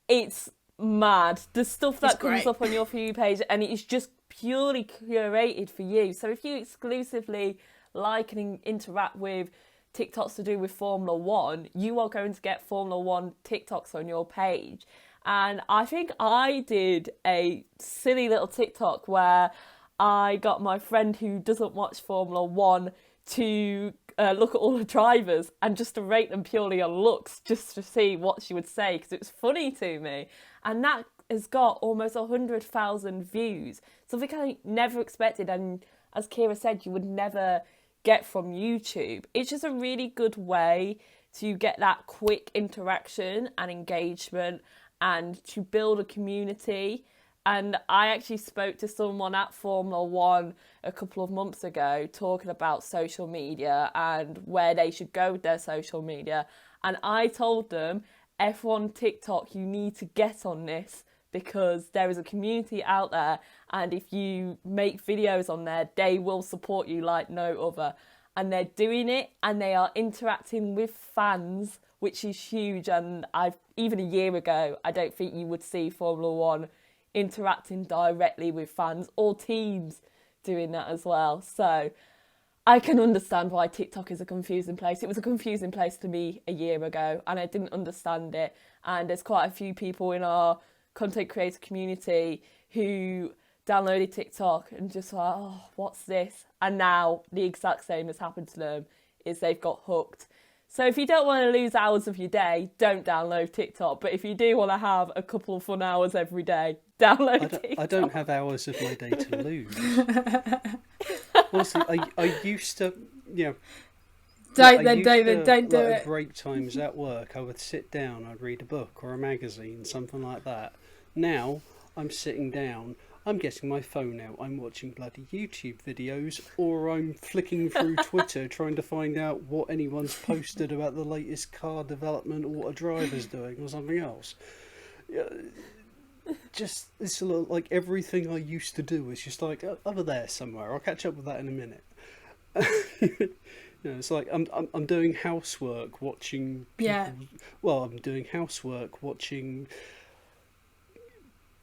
Speaker 3: it's mad. The stuff that comes up on your For You page, and it's just purely curated for you. So if you exclusively like and interact with TikToks to do with Formula One, you are going to get Formula One TikToks on your page. And I think I did a silly little TikTok where I got my friend who doesn't watch Formula One to look at all the drivers and just to rate them purely on looks, just to see what she would say, because it was funny to me. And that has got almost 100,000 views. Something I never expected, and as Keira said, you would never get from YouTube. It's just a really good way to get that quick interaction and engagement, and to build a community. And I actually spoke to someone at Formula One a couple of months ago talking about social media and where they should go with their social media. And I told them, F1 TikTok, you need to get on this, because there is a community out there, and if you make videos on there, they will support you like no other. And they're doing it, and they are interacting with fans, which is huge. And even a year ago, I don't think you would see Formula One interacting directly with fans, or teams doing that as well. So I can understand why TikTok is a confusing place. It was a confusing place to me a year ago, and I didn't understand it. And there's quite a few people in our content creator community who downloaded TikTok and just like, oh, what's this? And now the exact same has happened to them, is they've got hooked. So if you don't want to lose hours of your day, don't download TikTok. But if you do want to have a couple of fun hours every day, download TikTok.
Speaker 1: I don't have hours of my day to lose. Honestly, I used to,
Speaker 2: David, don't do it.
Speaker 1: At break times at work, I would sit down, I'd read a book or a magazine, something like that. Now, I'm sitting down, I'm getting my phone out, I'm watching bloody YouTube videos, or I'm flicking through Twitter trying to find out what anyone's posted about the latest car development, or what a driver's doing, or something else. Just, it's a little, like everything I used to do is just like, over there somewhere, I'll catch up with that in a minute. It's like I'm doing housework, watching people, I'm doing housework, watching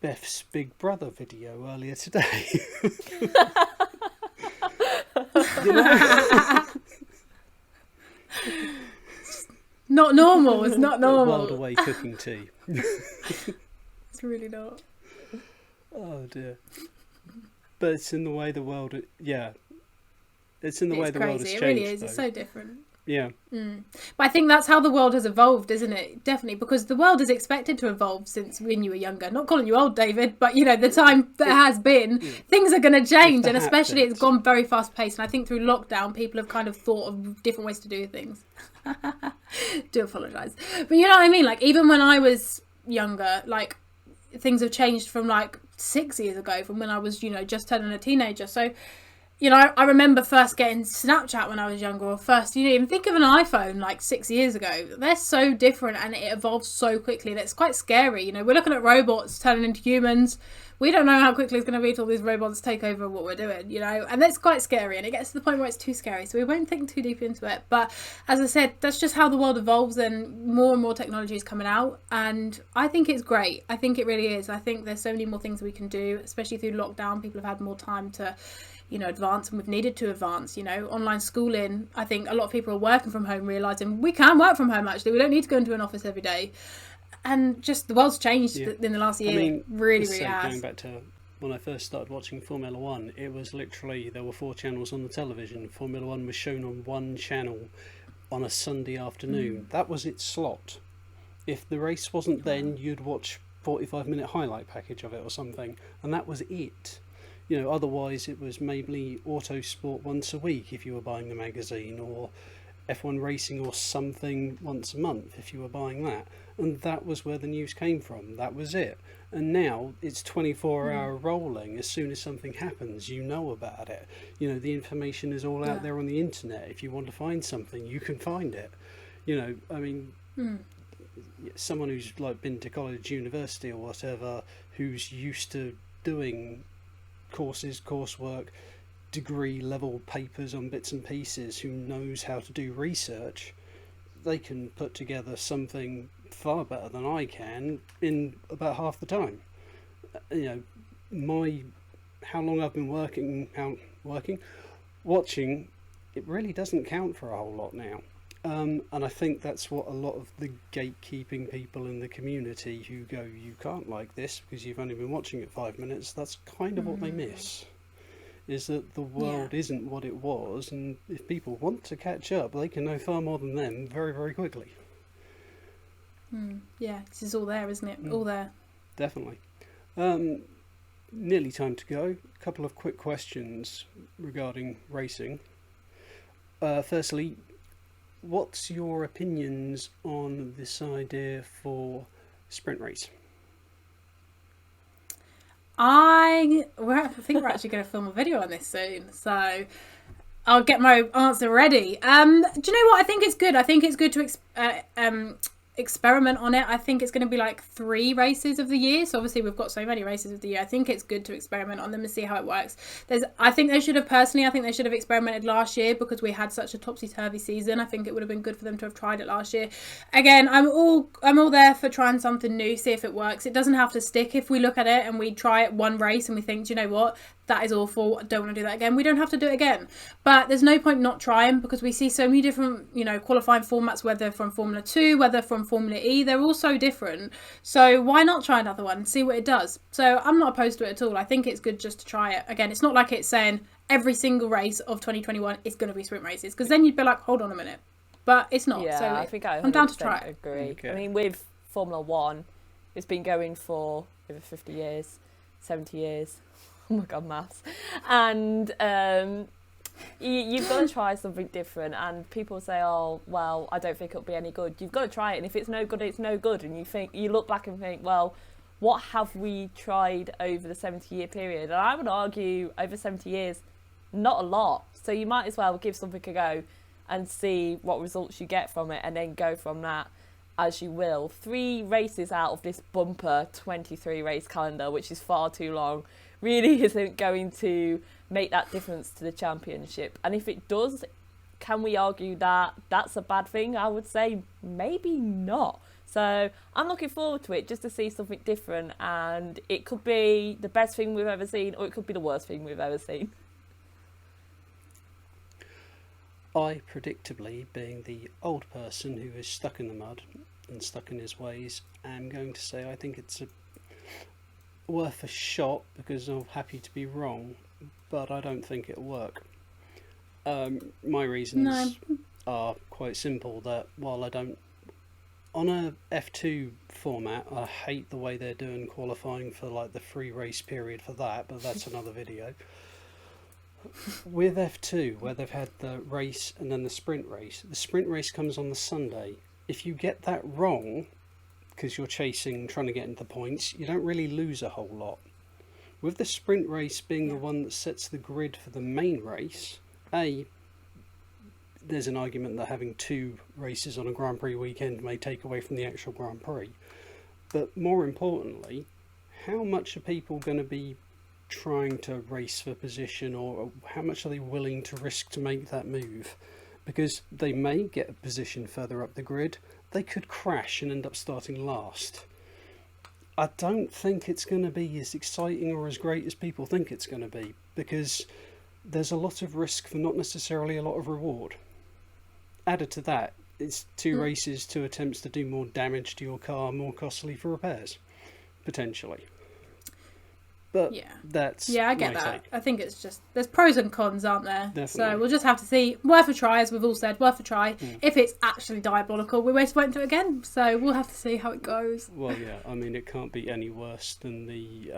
Speaker 1: Beth's Big Brother video earlier today.
Speaker 2: Not normal. It's not normal.
Speaker 1: World away cooking tea.
Speaker 2: It's really not.
Speaker 1: Oh dear. But it's in the way the world. It's in the way the world has changed.
Speaker 2: It really is.
Speaker 1: Though.
Speaker 2: It's so different.
Speaker 1: Yeah.
Speaker 2: But I think that's how the world has evolved, isn't it? Definitely, because the world is expected to evolve since when you were younger. Not calling you old, David, but the time that has been, things are going to change, and especially it's gone very fast paced. And I think through lockdown, people have kind of thought of different ways to do things. Do apologise, but you know what I mean. Like even when I was younger, like things have changed from like 6 years ago, from when I was just turning a teenager. So you know, I remember first getting Snapchat when I was younger, or first, you didn't even think of an iPhone like 6 years ago. They're so different and it evolves so quickly that it's quite scary. You know, we're looking at robots turning into humans. We don't know how quickly it's going to be till these robots take over what we're doing, you know, and that's quite scary, and it gets to the point where it's too scary, so we won't think too deep into it. But as I said, that's just how the world evolves, and more technology is coming out, and I think it's great. I think it really is. I think there's so many more things we can do, especially through lockdown. People have had more time to, you know, advance, and we've needed to advance. You know, online schooling, I think a lot of people are working from home, realising we can work from home, actually. We don't need to go into an office every day. And just the world's changed in the last year.
Speaker 1: I mean,
Speaker 2: really has.
Speaker 1: Going back to when I first started watching Formula One, it was literally, there were 4 channels on the television. Formula One was shown on one channel on a Sunday afternoon. That was its slot. If the race wasn't then, you'd watch 45-minute highlight package of it or something, and that was it. You know, otherwise it was maybe Autosport once a week if you were buying the magazine, or F1 Racing or something once a month if you were buying that. And that was where the news came from. That was it. And now it's 24-hour rolling. As soon as something happens, you know about it. You know, the information is all out there on the internet. If you want to find something, you can find it. You know, I mean, someone who's like been to college, university or whatever, who's used to doing courses, coursework, degree level papers on bits and pieces, who knows how to do research, they can put together something far better than I can in about half the time. You know, how long I've been watching, it really doesn't count for a whole lot now. And I think that's what a lot of the gatekeeping people in the community who go, you can't like this because you've only been watching it 5 minutes, that's kind of what they miss. Is that the world isn't what it was, and if people want to catch up, they can know far more than them very, very quickly.
Speaker 2: Yeah, this is all there, isn't it? All there.
Speaker 1: Definitely. Nearly time to go. A couple of quick questions regarding racing. Firstly, what's your opinions on this idea for sprint race?
Speaker 2: I think we're actually going to film a video on this soon, so I'll get my answer ready. Do you know what? I think it's good. I think it's good to experiment on it. I think it's going to be like 3 races of the year. So obviously we've got so many races of the year. I think it's good to experiment on them and see how it works. I think they should have experimented last year because we had such a topsy-turvy season. I think it would have been good for them to have tried it last year. Again, I'm all there for trying something new, see if it works. It doesn't have to stick. If we look at it and we try it one race and we think, do you know what? That is awful. I don't want to do that again. We don't have to do it again. But there's no point not trying because we see so many different, you know, qualifying formats, whether from Formula 2, whether from Formula E. They're all so different. So why not try another one and see what it does? So I'm not opposed to it at all. I think it's good just to try it. Again, it's not like it's saying every single race of 2021 is going to be sprint races, because then you'd be like, hold on a minute. But it's not.
Speaker 3: Yeah,
Speaker 2: so
Speaker 3: I think
Speaker 2: I'm down to try it.
Speaker 3: Agree.
Speaker 1: Okay.
Speaker 3: I mean, with Formula 1, it's been going for over 50 years, 70 years. Oh my god, maths. And you've got to try something different, and people say, oh, well, I don't think it'll be any good. You've got to try it, and if it's no good, it's no good. And you look back and think, well, what have we tried over the 70-year period? And I would argue over 70 years, not a lot. So you might as well give something a go and see what results you get from it, and then go from that as you will. 3 races out of this bumper 23 race calendar, which is far too long, really isn't going to make that difference to the championship. And if it does, can we argue that that's a bad thing? I would say maybe not. So I'm looking forward to it, just to see something different, and it could be the best thing we've ever seen, or it could be the worst thing we've ever seen.
Speaker 1: I, predictably, being the old person who is stuck in the mud and stuck in his ways, am going to say I think it's worth a shot, because I'm happy to be wrong, but I don't think it'll work. My reasons are quite simple, that while I don't, on a F2 format, I hate the way they're doing qualifying for like the free race period for that, but that's another video. With F2, where they've had the race and then the sprint race comes on the Sunday. If you get that wrong, because you're trying to get into the points, you don't really lose a whole lot. With the sprint race being the one that sets the grid for the main race, there's an argument that having 2 races on a Grand Prix weekend may take away from the actual Grand Prix. But more importantly, how much are people going to be trying to race for position, or how much are they willing to risk to make that move? Because they may get a position further up the grid, they could crash and end up starting last. I don't think it's going to be as exciting or as great as people think it's going to be, because there's a lot of risk for not necessarily a lot of reward. Added to that, it's 2 races, 2 attempts to do more damage to your car, more costly for repairs, potentially. But that's
Speaker 2: I get
Speaker 1: my
Speaker 2: that.
Speaker 1: take.
Speaker 2: I think it's just, there's pros and cons, aren't there?
Speaker 1: Definitely.
Speaker 2: So we'll just have to see. Worth a try, as we've all said, worth a try. If it's actually diabolical, we won't do it again. So we'll have to see how it goes.
Speaker 1: Well, yeah, I mean, it can't be any worse than the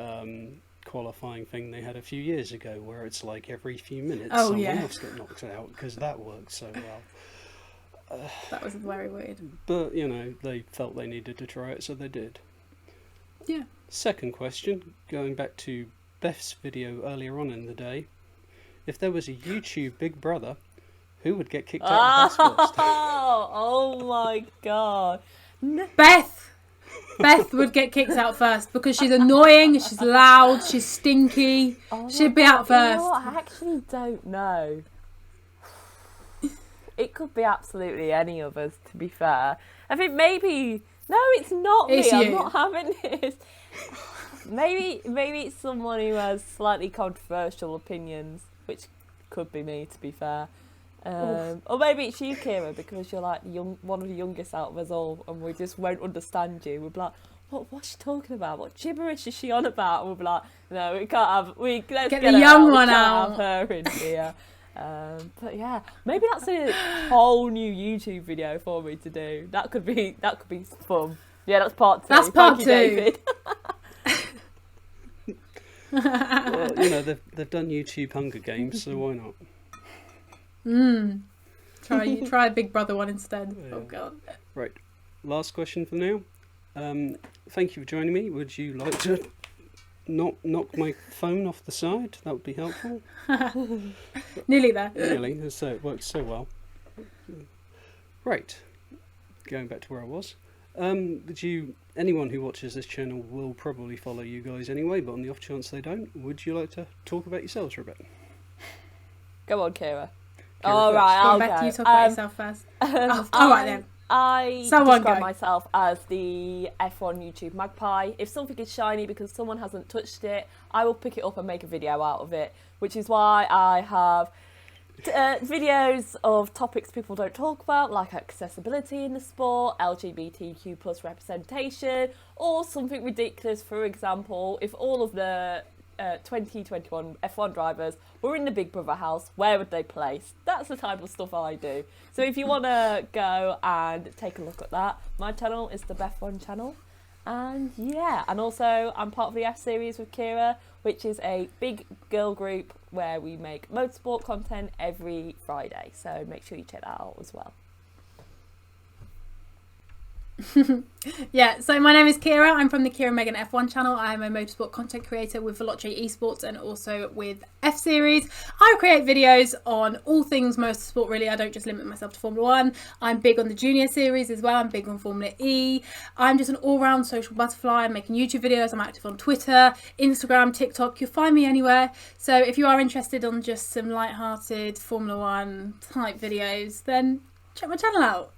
Speaker 1: qualifying thing they had a few years ago, where it's like every few minutes someone else got knocked out, because that worked so well.
Speaker 2: That was very weird.
Speaker 1: But, you know, they felt they needed to try it, so they did.
Speaker 2: Yeah.
Speaker 1: Second question, going back to Beth's video earlier on in the day. If there was a YouTube Big Brother, who would get kicked out of the house first?
Speaker 3: Oh my god.
Speaker 2: Beth would get kicked out first because she's annoying, she's loud, she's stinky. She'd be out first.
Speaker 3: You know what? I actually don't know. It could be absolutely any of us, to be fair. I think maybe... No, it's not me.
Speaker 2: It's
Speaker 3: I'm
Speaker 2: you.
Speaker 3: not having this. Maybe it's someone who has slightly controversial opinions, which could be me, to be fair. Or maybe it's you, Keira, because you're like one of the youngest out of us all, and we just won't understand you. We'll be like, what's she talking about? What gibberish is she on about? And we'll be like, no, we can't have... Let's
Speaker 2: Get the young
Speaker 3: her
Speaker 2: one
Speaker 3: We
Speaker 2: out.
Speaker 3: can't have her in here. But yeah, maybe that's a whole new YouTube video for me to do. That could be fun. Yeah, that's part 2.
Speaker 2: That's part
Speaker 3: Thank
Speaker 2: 2.
Speaker 3: you, David.
Speaker 1: Well, you know, they've done YouTube Hunger Games, so why not?
Speaker 2: Try a Big Brother one instead.
Speaker 1: Yeah.
Speaker 2: Oh god.
Speaker 1: Right, last question for now. Thank you for joining me. Would you like to knock my phone off the side? That would be helpful.
Speaker 2: Nearly there.
Speaker 1: Really, so it works so well. Right, going back to where I was. Anyone who watches this channel will probably follow you guys anyway, but on the off chance they don't, would you like to talk about yourselves for a bit?
Speaker 3: Go on, Keira.
Speaker 1: All
Speaker 3: right,
Speaker 2: Go on,
Speaker 3: I'll
Speaker 2: Beth,
Speaker 3: go.
Speaker 2: you talk about yourself first. All right then.
Speaker 3: I
Speaker 2: Someone
Speaker 3: describe
Speaker 2: go.
Speaker 3: myself as the F1 YouTube magpie. If something is shiny because someone hasn't touched it, I will pick it up and make a video out of it, which is why I have videos of topics people don't talk about, like accessibility in the sport, LGBTQ plus representation, or something ridiculous. For example, if all of the 2021 F1 drivers were in the Big Brother house, where would they place? That's the type of stuff I do. So if you want to go and take a look at that, my channel is the BefF1 channel. And yeah, and also I'm part of the F series with Keira, which is a big girl group where we make motorsport content every Friday. So make sure you check that out as well.
Speaker 2: Yeah, so my name is Keira. I'm from the Keira Megan F1 channel. I'm a motorsport content creator with Veloce Esports and also with F Series. I create videos on all things motorsport, really. I don't just limit myself to Formula 1. I'm big on the Junior Series as well. I'm big on Formula E. I'm just an all-round social butterfly. I'm making YouTube videos. I'm active on Twitter, Instagram, TikTok. You'll find me anywhere. So if you are interested on just some light-hearted Formula 1 type videos, then check my channel out.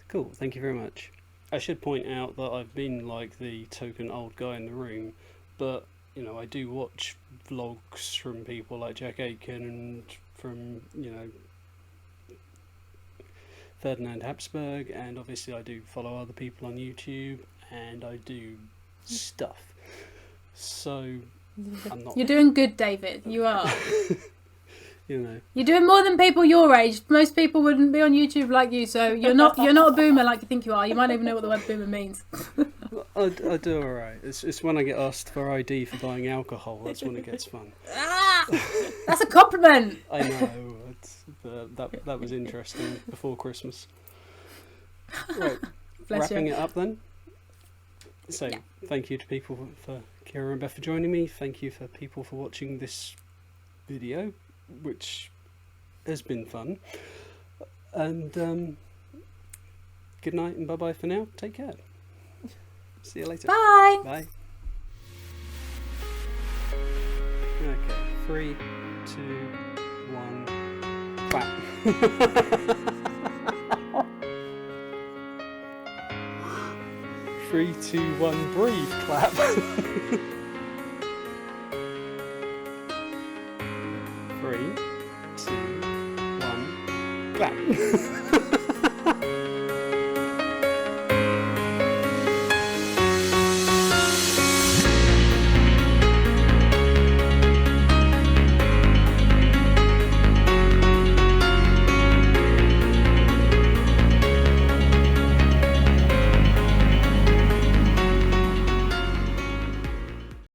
Speaker 1: Cool, thank you very much. I should point out that I've been like the token old guy in the room, but you know, I do watch vlogs from people like Jack Aitken and from, you know, Ferdinand Habsburg, and obviously I do follow other people on YouTube and I do stuff. So I'm not.
Speaker 2: You're doing good, David. You are.
Speaker 1: You know.
Speaker 2: You're doing more than people your age. Most people wouldn't be on YouTube like you, so you're not a boomer like you think you are. You might not even know what the word boomer means.
Speaker 1: I do alright. It's when I get asked for ID for buying alcohol, that's when it gets fun.
Speaker 2: That's a compliment.
Speaker 1: I know. That was interesting before Christmas. Right,
Speaker 2: Bless
Speaker 1: wrapping
Speaker 2: you.
Speaker 1: it up then. So, thank you to people for Keira and Beth for joining me. Thank you for people for watching this video, which has been fun. And good night and bye bye for now. Take care. See you later.
Speaker 2: Bye.
Speaker 1: Bye. Okay, 3, 2, 1, clap. 3, 2, 1, breathe, clap. 3, 2, 1, clap.